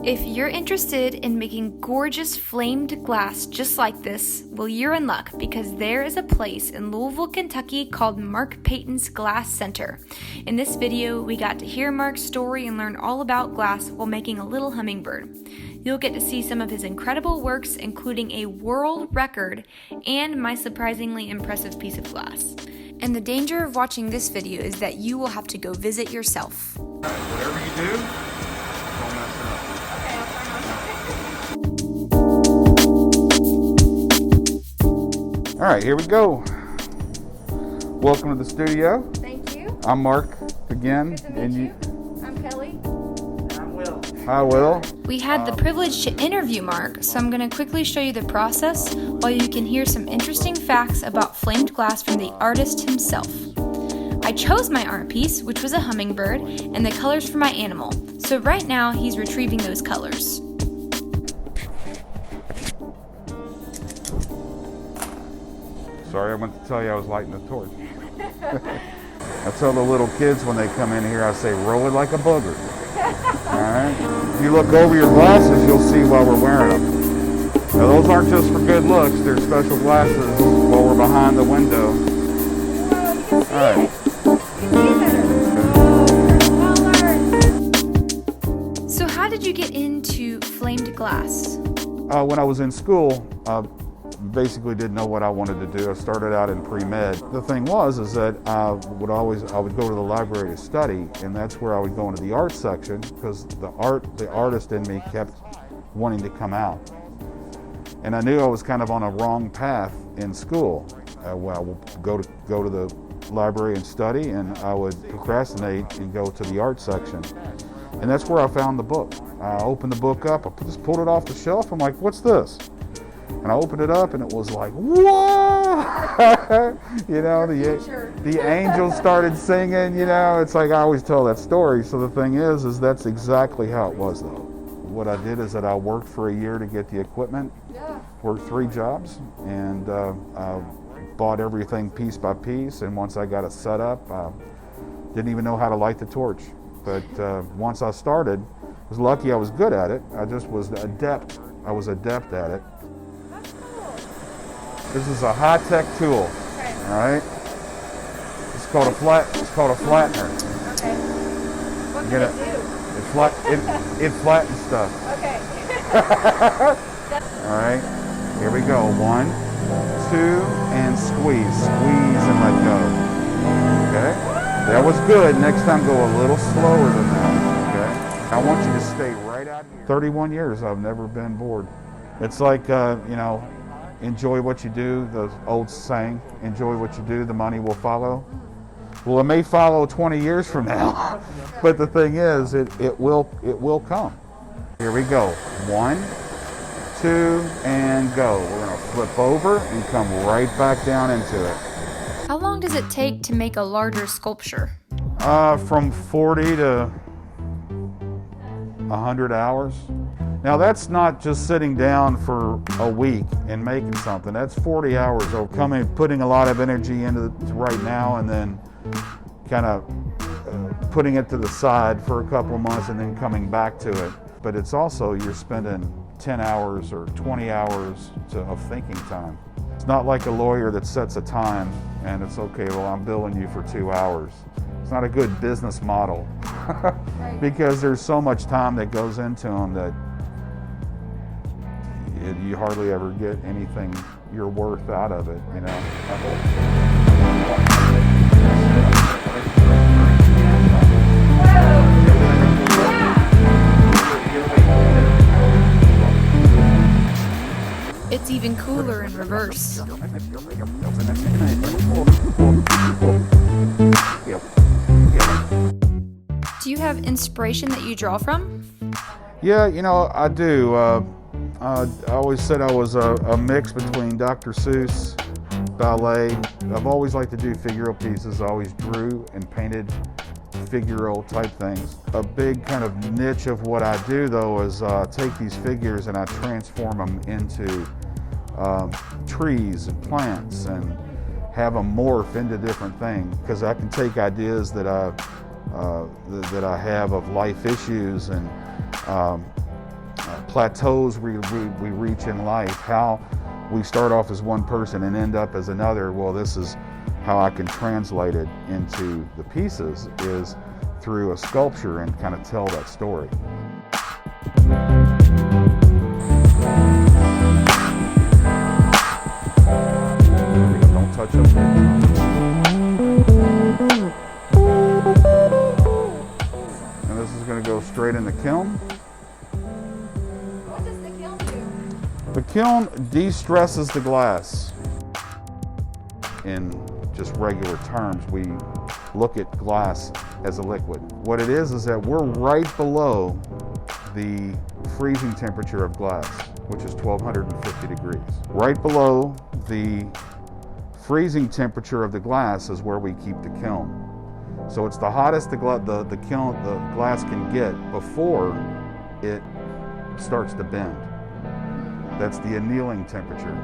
If you're interested in making gorgeous flamed glass just like this, well, you're in luck because there is a place in Louisville, Kentucky called Mark Payton's Glass Center. In this video, we got to hear Mark's story and learn all about glass while making a little hummingbird. You'll get to see some of his incredible works, including a world record and my surprisingly impressive piece of glass. And the danger of watching this video is that you will have to go visit yourself. Whatever you do, don't mess it up. All right, here we go. Welcome to the studio. Thank you. I'm Mark again. Good to meet you. I'm Kelly. And I'm Will. Hi, Will. We had the privilege to interview Mark, so I'm going to quickly show you the process while you can hear some interesting facts about flamed glass from the artist himself. I chose my art piece, which was a hummingbird, and the colors for my animal. So right now, he's retrieving those colors. Sorry, I meant to tell you I was lighting the torch. I tell the little kids when they come in here, I say, roll it like a booger. All right? If you look over your glasses, you'll see why we're wearing them. Now, those aren't just for good looks. They're special glasses while we're behind the window. All right. So how did you get into flamed glass? When I was in school, basically didn't know what I wanted to do. I started out in pre-med. The thing was that I would go to the library to study, and that's where I would go into the art section because the artist in me kept wanting to come out. And I knew I was kind of on a wrong path in school. I would go to the library and study, and I would procrastinate and go to the art section. And that's where I found the book. I opened the book up, I just pulled it off the shelf. I'm like, what's this? And I opened it up and it was like, whoa! You know, the angels started singing, you know. It's like I always tell that story. So the thing is that's exactly how it was though. What I did is that I worked for a year to get the equipment, worked 3 jobs, and bought everything piece by piece. And once I got it set up, didn't even know how to light the torch. But once I started, I was lucky I was good at it. I just was adept. I was adept at it. This is a high-tech tool. Okay. All right. It's called a flattener. Okay. What can it do? It flattens stuff. Okay. All right. Here we go. 1, 2, and squeeze. Squeeze and let go. Okay. That was good. Next time, go a little slower than that. Okay. I want you to stay right out here. 31 years. I've never been bored. It's like you know. Enjoy what you do, the old saying, enjoy what you do, the money will follow. Well, it may follow 20 years from now, but the thing is, it will come. Here we go. 1, 2, and go. We're gonna flip over and come right back down into it. How long does it take to make a larger sculpture? From 40 to 100 hours. Now that's not just sitting down for a week and making something. That's 40 hours of putting a lot of energy into it right now and then kind of putting it to the side for a couple of months and then coming back to it. But it's also you're spending 10 hours or 20 hours of thinking time. It's not like a lawyer that sets a time and it's okay, well, I'm billing you for 2 hours. It's not a good business model because there's so much time that goes into them that you hardly ever get anything you're worth out of it, you know. It's even cooler in reverse. Do you have inspiration that you draw from? Yeah, you know, I do. I always said I was a mix between Dr. Seuss, ballet. I've always liked to do figural pieces. I always drew and painted figural type things. A big kind of niche of what I do though is take these figures and I transform them into trees and plants and have them morph into different things because I can take ideas that I have of life issues and plateaus we reach in life, how we start off as one person and end up as another. Well, this is how I can translate it into the pieces, is through a sculpture and kind of tell that story. Don't touch up. And this is going to go straight in the kiln. What does the kiln do? The kiln de-stresses the glass. In just regular terms, we look at glass as a liquid. What it is that we're right below the freezing temperature of glass, which is 1250 degrees. Right below the freezing temperature of the glass is where we keep the kiln. So it's the hottest the glass can get before it starts to bend. That's the annealing temperature.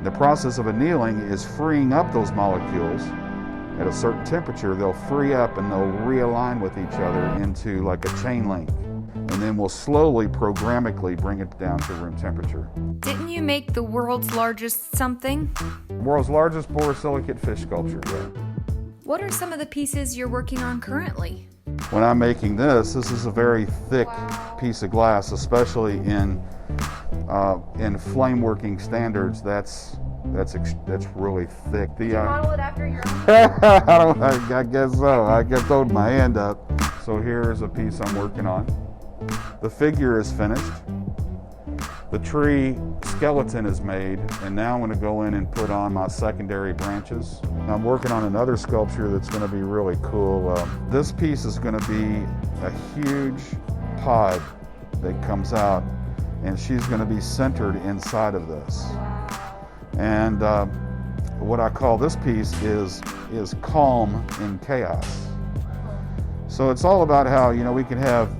The process of annealing is freeing up those molecules. At a certain temperature, they'll free up and they'll realign with each other into like a chain link. And then we'll slowly, programmatically bring it down to room temperature. Didn't you make the world's largest something? World's largest borosilicate fish sculpture, yeah. What are some of the pieces you're working on currently? When I'm making this is a very thick piece of glass, especially in flame working standards. That's really thick. Did you model it after your I guess so. I got throwing my hand up. So here's a piece I'm working on. The figure is finished. The tree skeleton is made, and now I'm going to go in and put on my secondary branches. I'm working on another sculpture that's going to be really cool. This piece is going to be a huge pod that comes out, and she's going to be centered inside of this. And what I call this piece is calm in chaos. So it's all about how, we can have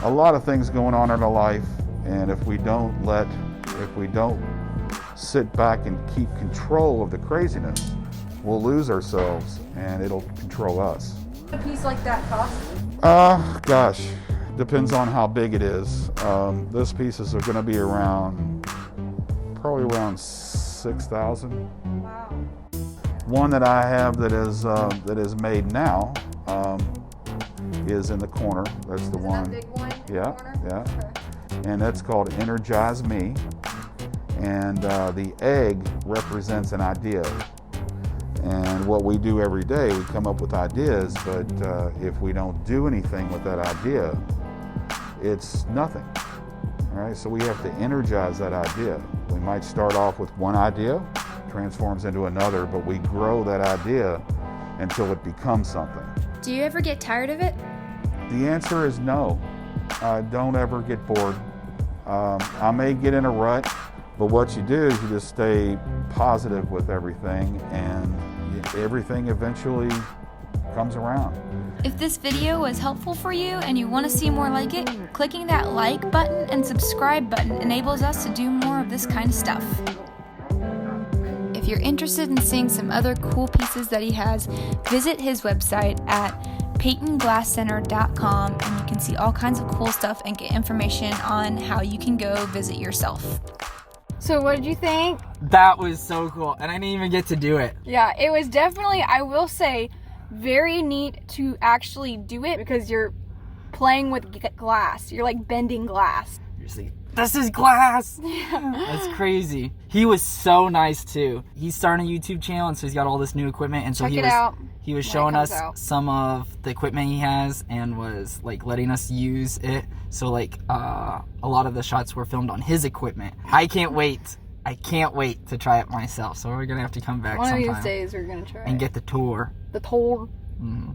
a lot of things going on in our life, and if we don't sit back and keep control of the craziness, we'll lose ourselves and it'll control us. A piece like that cost? Gosh, depends on how big it is. This pieces are going to be probably around 6,000. Wow. One that I have that is made now is in the corner. That's the one. That big one? Yeah, yeah. Okay. And that's called Energize Me. And the egg represents an idea. And what we do every day, we come up with ideas, but if we don't do anything with that idea, it's nothing. All right, so we have to energize that idea. We might start off with one idea, transforms into another, but we grow that idea until it becomes something. Do you ever get tired of it? The answer is no. Don't ever get bored. I may get in a rut, but what you do is you just stay positive with everything, and everything eventually comes around. If this video was helpful for you and you want to see more like it, clicking that like button and subscribe button enables us to do more of this kind of stuff. If you're interested in seeing some other cool pieces that he has, visit his website at PaytonGlassCenter.com, and you can see all kinds of cool stuff and get information on how you can go visit yourself. So what did you think? That was so cool, and I didn't even get to do it. Yeah, it was definitely, I will say, very neat to actually do it because you're playing with glass. You're like bending glass. You're just like, this is glass! Yeah. That's crazy. He was so nice too. He's starting a YouTube channel, and so he's got all this new equipment, and so Check it out. He was when showing it comes us out. some of the equipment he has and was like letting us use it. So like a lot of the shots were filmed on his equipment. I can't wait to try it myself. So we're gonna have to come back One sometime of these days we're gonna try and it. get the tour. The tour. Mm-hmm.